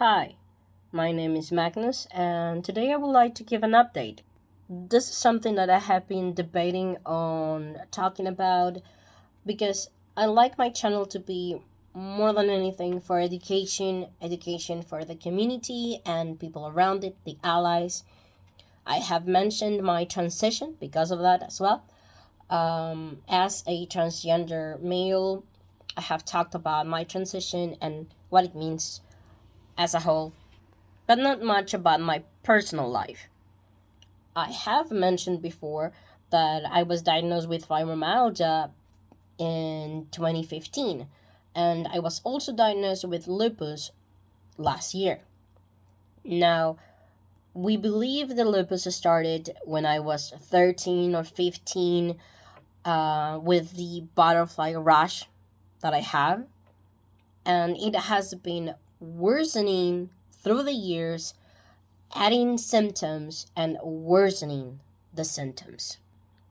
Hi, my name is Magnus, and today I would like to give an update. This is something that I have been debating on talking about because I like my channel to be more than anything for education for the community and people around it, the allies. I have mentioned my transition because of that as well. As a transgender male, I have talked about my transition and what it means as a whole, but not much about my personal life. I have mentioned before that I was diagnosed with fibromyalgia in 2015, and I was also diagnosed with lupus last year. Now, we believe the lupus started when I was 13 or 15 with the butterfly rash that I have, and it has been worsening through the years, adding symptoms and worsening the symptoms.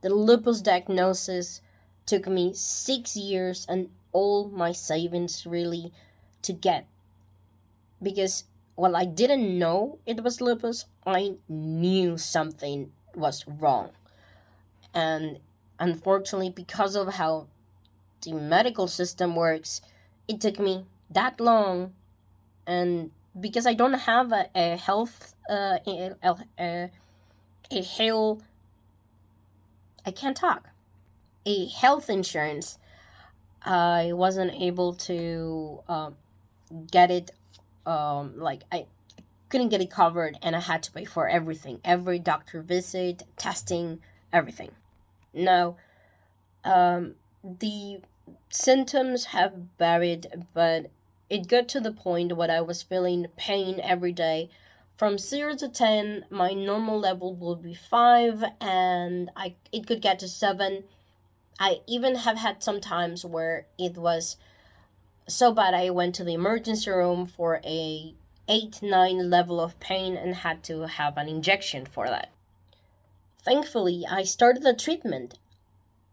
The lupus diagnosis took me 6 years and all my savings really to get, because while I didn't know it was lupus, I knew something was wrong. And unfortunately, because of how the medical system works, it took me that long, and because I don't have a health a health I can't talk a health insurance, I wasn't able to get it. Like I couldn't get it covered, and I had to pay for everything, every doctor visit, testing, everything. Now, the symptoms have varied, but it got to the point where I was feeling pain every day. From 0 to 10, my normal level would be 5, and it could get to 7. I even have had some times where it was so bad I went to the emergency room for a 8-9 level of pain and had to have an injection for that. Thankfully, I started the treatment.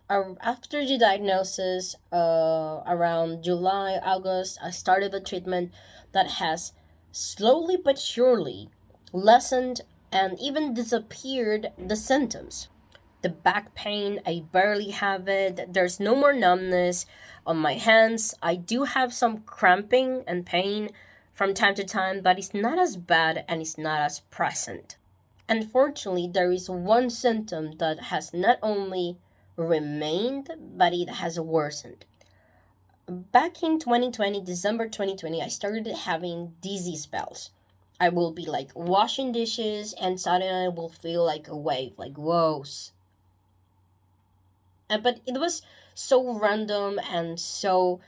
After the diagnosis, around July, August, I started the treatment that has slowly but surely lessened and even disappeared the symptoms. The back pain, I barely have it. There's no more numbness on my hands. I do have some cramping and pain from time to time, but it's not as bad and it's not as present. Unfortunately, there is one symptom that has not only remained, but it has worsened. Back in 2020, December 2020, I started having dizzy spells. I will be like washing dishes, and suddenly I will feel like a wave, like whoa. But it was so random and so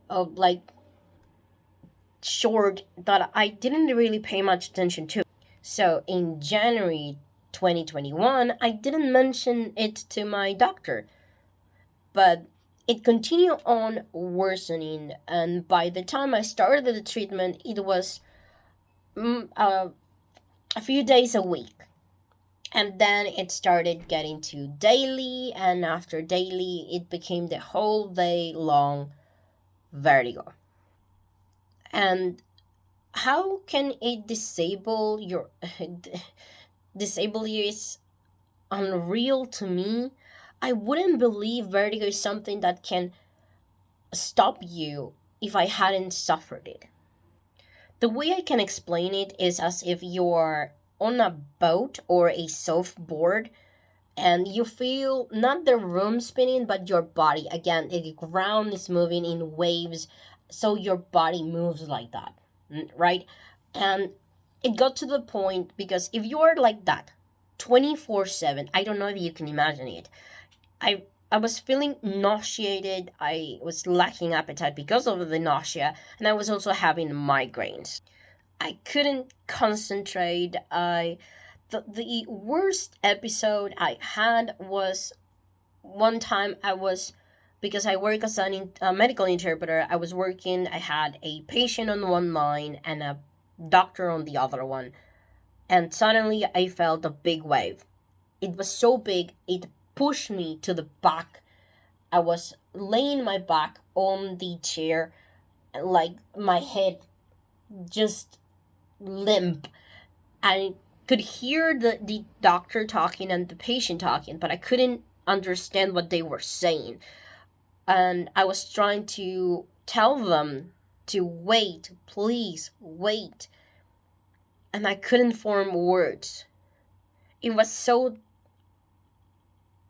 like short that I didn't really pay much attention to. So in January 2021, I didn't mention it to my doctor, but it continued on worsening, and by the time I started the treatment, it was a few days a week. And then it started getting to daily, and after daily, it became the whole day long vertigo. And how can it disable disable you is unreal to me. I wouldn't believe vertigo is something that can stop you if I hadn't suffered it. The way I can explain it is as if you're on a boat or a surfboard, and you feel not the room spinning but your body. Again, the ground is moving in waves, so your body moves like that, right? And it got to the point, because if you are like that 24/7, I don't know if you can imagine it. I was feeling nauseated. I was lacking appetite because of the nausea, and I was also having migraines. I couldn't concentrate. The worst episode I had was one time I was, because I work as a medical interpreter, I was working, I had a patient on one line and a doctor on the other one, and suddenly I felt a big wave. It was so big, it pushed me to the back. I was laying my back on the chair, like my head just limp. I could hear the doctor talking and the patient talking, but I couldn't understand what they were saying. And I was trying to tell them to wait, please wait. And I couldn't form words. It was so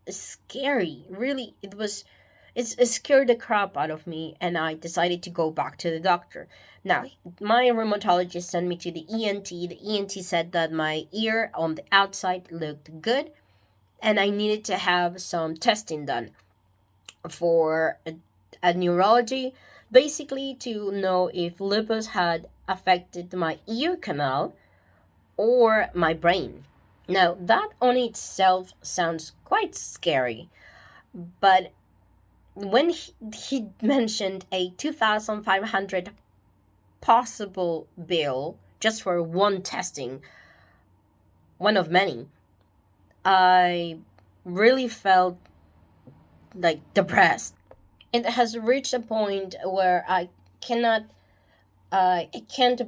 scary. Really, it scared the crap out of me, and I decided to go back to the doctor. Now, my rheumatologist sent me to the ENT. The ENT said that my ear on the outside looked good, and I needed to have some testing done for a neurology, basically to know if lupus had affected my ear canal or my brain. Now, that on itself sounds quite scary, but when he mentioned a 2,500 possible bill just for one testing, one of many, I really felt like depressed. It has reached a point where I can't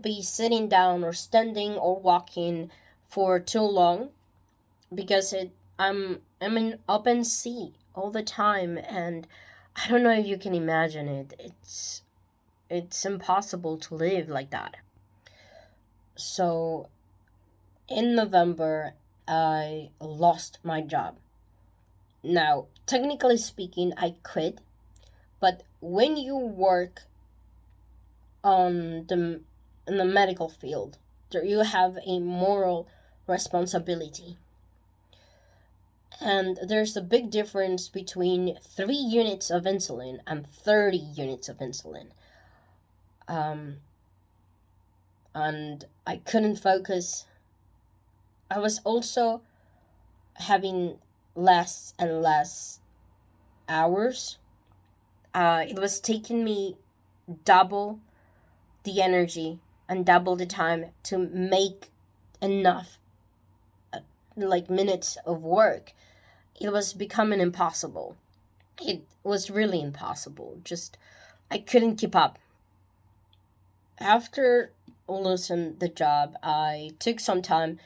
be sitting down or standing or walking for too long because I'm in open sea all the time, and I don't know if you can imagine it. It's impossible to live like that. So in November I lost my job. Now, technically speaking, I quit, but when you work on the in the medical field, you have a moral responsibility. And there's a big difference between 3 units of insulin and 30 units of insulin. And I couldn't focus. I was also having less and less hours. It was taking me double the energy and double the time to make enough minutes of work. It was becoming impossible. It was really impossible. Just, I couldn't keep up. After losing the job, I took some time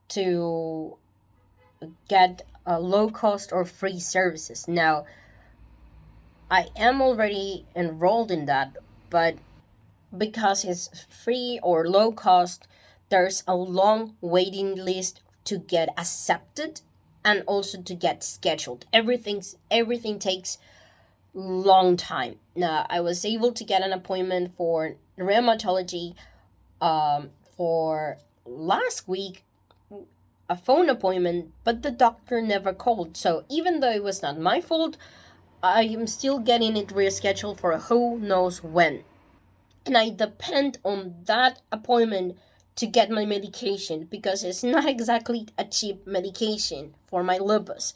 to get low cost or free services. Now, I am already enrolled in that, but because it's free or low cost, there's a long waiting list to get accepted and also to get scheduled. Everything takes long time. Now, I was able to get an appointment for rheumatology for last week, a phone appointment, but the doctor never called. So even though it was not my fault, I am still getting it rescheduled for who knows when. And I depend on that appointment to get my medication because it's not exactly a cheap medication for my lupus.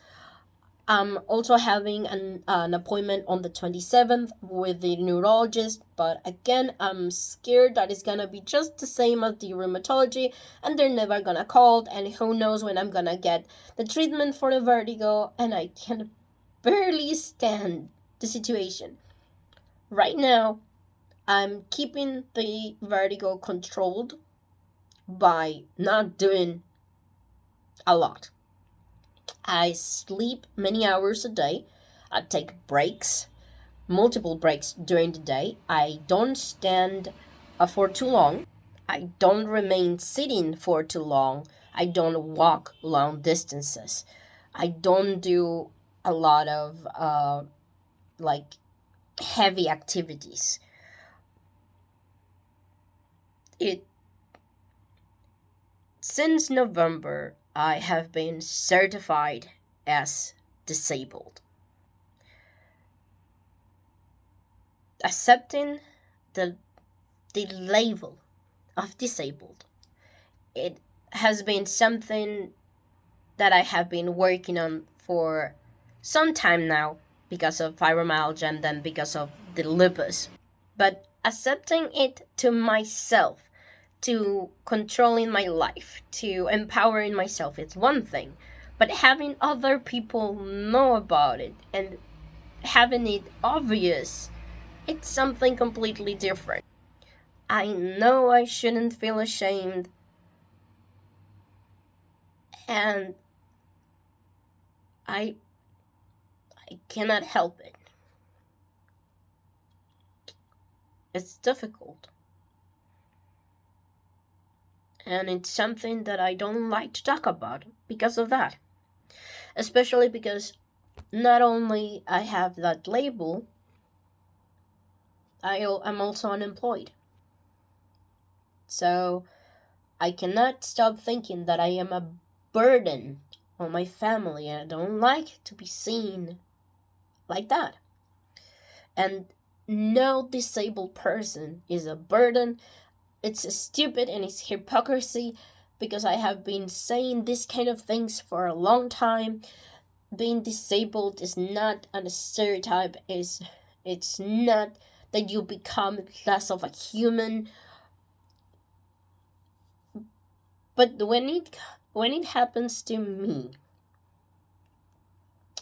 I'm also having an appointment on the 27th with the neurologist, but again, I'm scared that it's gonna be just the same as the rheumatology and they're never gonna call, and who knows when I'm gonna get the treatment for the vertigo, and I can barely stand the situation. Right now, I'm keeping the vertigo controlled by not doing a lot. I sleep many hours a day. I take breaks, multiple breaks during the day. I don't stand for too long. I don't remain sitting for too long. I don't walk long distances. I don't do a lot of heavy activities. Since November, I have been certified as disabled. Accepting the label of disabled, it has been something that I have been working on for some time now because of fibromyalgia and then because of the lupus. But accepting it to myself, to controlling my life, to empowering myself, it's one thing. But having other people know about it and having it obvious, it's something completely different. I know I shouldn't feel ashamed, and I cannot help it. It's difficult, and it's something that I don't like to talk about because of that. Especially because not only I have that label, I'm also unemployed. So I cannot stop thinking that I am a burden on my family, and I don't like to be seen like that. And no disabled person is a burden. It's stupid and it's hypocrisy, because I have been saying this kind of things for a long time. Being disabled is not a stereotype. It's not that you become less of a human. But when it happens to me,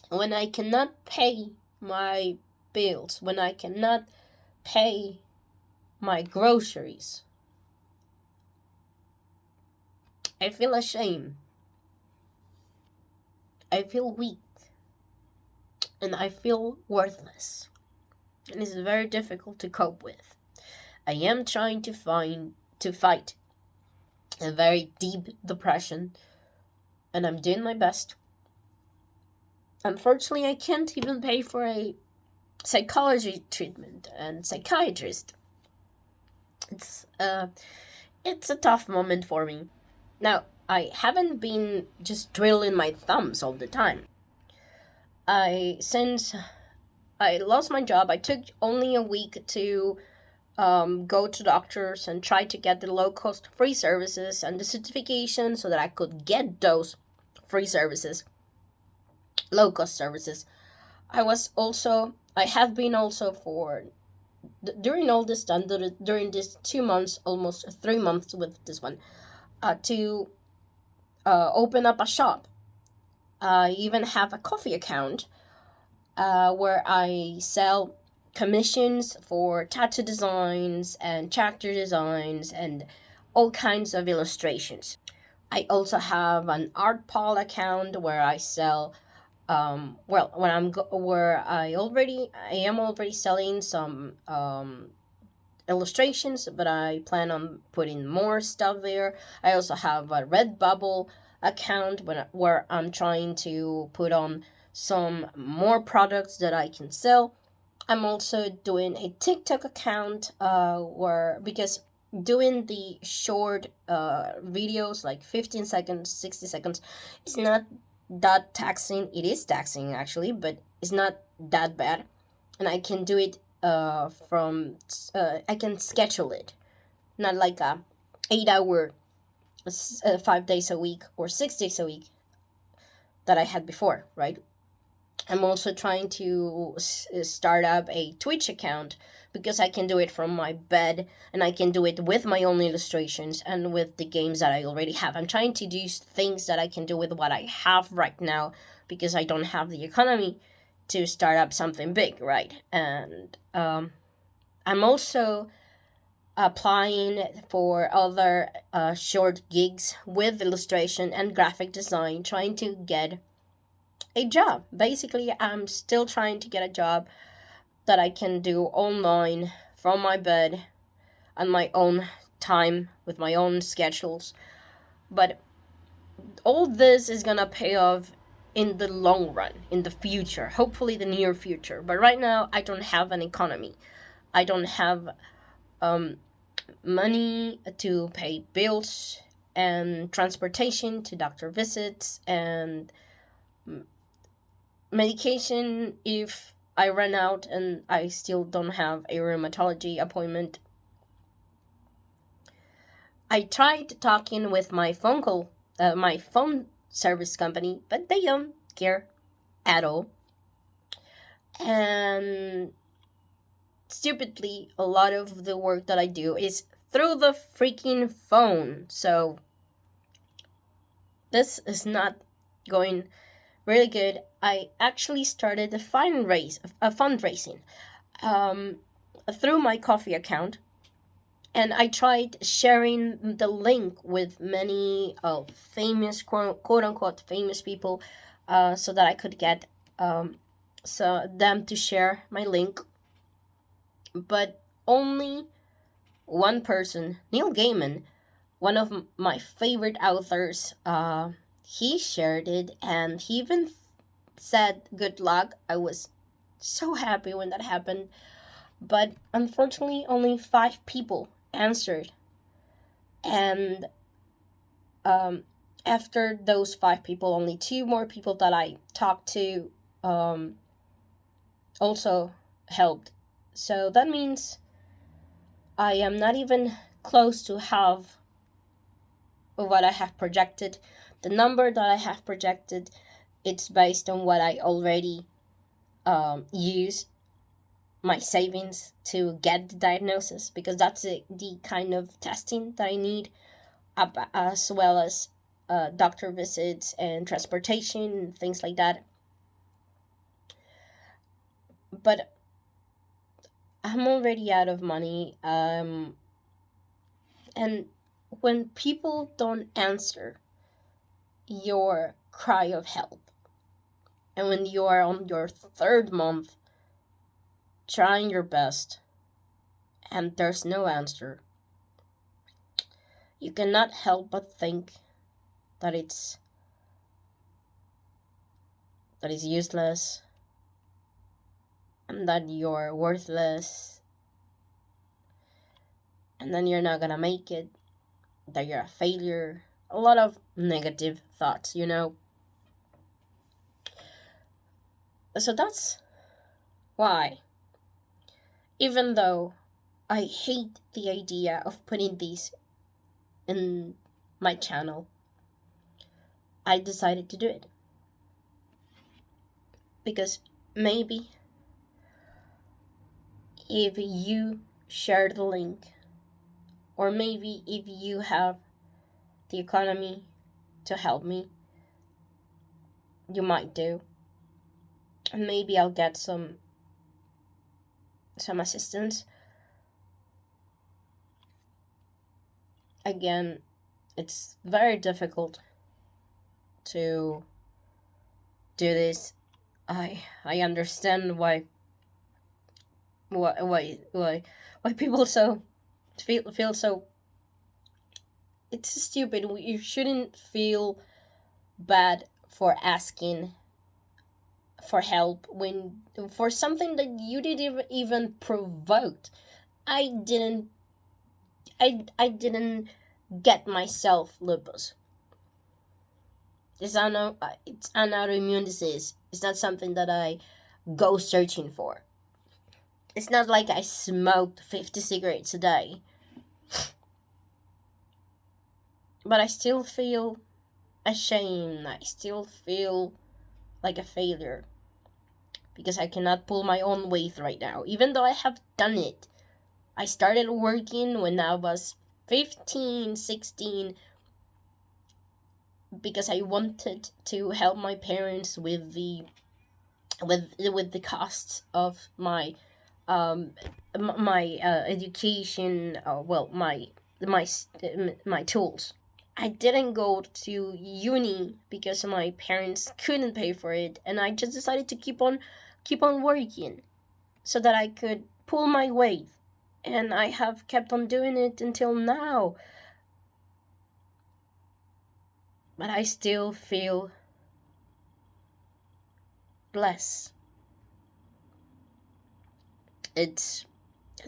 when I cannot pay my bills, when I cannot pay my groceries, I feel ashamed. I feel weak. And I feel worthless. And it's very difficult to cope with. I am trying to fight a very deep depression, and I'm doing my best. Unfortunately, I can't even pay for a psychology treatment and psychiatrist. It's a tough moment for me. Now, I haven't been just drilling my thumbs all the time. Since I lost my job, I took only a week to go to doctors and try to get the low-cost free services and the certification so that I could get those free services, low-cost services. I have been also for during all this time, during these 2 months, almost 3 months with this one, to open up a shop. I even have a coffee account where I sell commissions for tattoo designs and chapter designs and all kinds of illustrations. I also have an ARTPAL account where I sell where I am already selling some illustrations, but I plan on putting more stuff there. I also have a Redbubble account where I'm trying to put on some more products that I can sell. I'm also doing a TikTok account because doing the short videos, like 15 seconds, 60 seconds, is not that taxing. It is taxing actually, but it's not that bad. And I can do it I can schedule it, not like a 8 hour 5 days a week or 6 days a week that I had before, right? I'm also trying to start up a Twitch account because I can do it from my bed, and I can do it with my own illustrations and with the games that I already have. I'm trying to do things that I can do with what I have right now because I don't have the economy to start up something big, right? And I'm also applying for other short gigs with illustration and graphic design, trying to get a job. Basically, I'm still trying to get a job that I can do online from my bed on my own time with my own schedules. But all this is gonna pay off in the long run, in the future, hopefully the near future. But right now, I don't have an economy. I don't have money to pay bills and transportation to doctor visits and medication if I run out and I still don't have a rheumatology appointment. I tried talking with my phone service company, but they don't care at all. And stupidly, a lot of the work that I do is through the freaking phone. So this is not going really good. I actually started a fundraising through my coffee account. And I tried sharing the link with many famous, quote unquote famous people, so that I could get them to share my link. But only one person, Neil Gaiman, one of my favorite authors, he shared it, and he even said good luck. I was so happy when that happened. But unfortunately, only 5 people answered. And after those 5 people, only 2 more people that I talked to also helped. So that means I am not even close to half of what I have projected. The number that I have projected, it's based on what I already use my savings to get the diagnosis, because that's the kind of testing that I need, as well as doctor visits and transportation and things like that. But I'm already out of money, and when people don't answer your cry of help, and when you are on your 3rd month trying your best and there's no answer, you cannot help but think that it's useless, and that you're worthless, and then you're not gonna make it, that you're a failure. A lot of negative thoughts, So that's why, even though I hate the idea of putting these in my channel, I decided to do it. Because maybe if you share the link, or maybe if you have the economy to help me, you might do. And maybe I'll get some assistance. Again, it's very difficult to do this. I understand why people feel so. It's stupid. You shouldn't feel bad for asking for help for something that you didn't even provoke. I didn't get myself lupus. It's an autoimmune disease. It's not something that I go searching for. It's not like I smoked 50 cigarettes a day. But I still feel ashamed. I still feel like a failure, because I cannot pull my own weight right now, even though I have done it. I started working when I was 15, 16, because I wanted to help my parents with the costs of my education. My tools. I didn't go to uni because my parents couldn't pay for it, and I just decided to keep on working so that I could pull my weight, and I have kept on doing it until now. But I still feel blessed. It's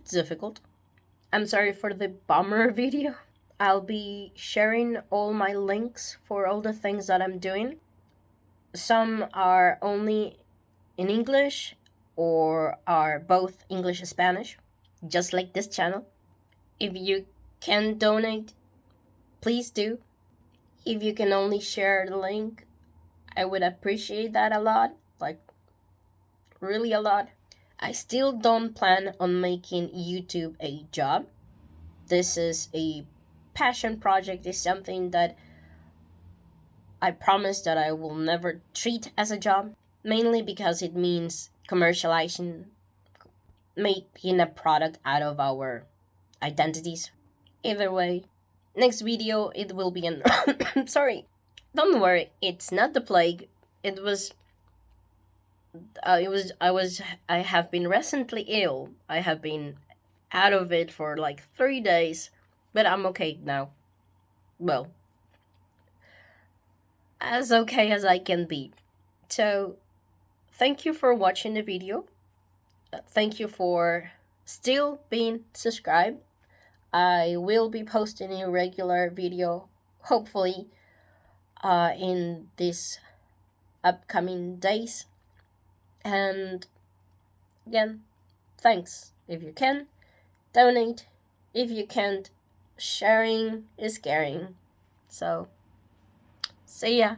difficult. I'm sorry for the bummer video. I'll be sharing all my links for all the things that I'm doing. Some are only in English, or are both English and Spanish, just like this channel. If you can donate, please do. If you can only share the link, I would appreciate that a lot, like really a lot. I still don't plan on making YouTube a job. This is a passion project. It's something that I promise that I will never treat as a job, mainly because it means commercializing, making a product out of our identities. Either way, next video it will be an sorry, don't worry, it's not the plague. I have been recently ill. I have been out of it for like 3 days, but I'm okay now. Well, as okay as I can be. So, thank you for watching the video. Thank you for still being subscribed. I will be posting a regular video, hopefully, in these upcoming days. And again, thanks. If you can, donate. If you can't, sharing is caring. So, see ya.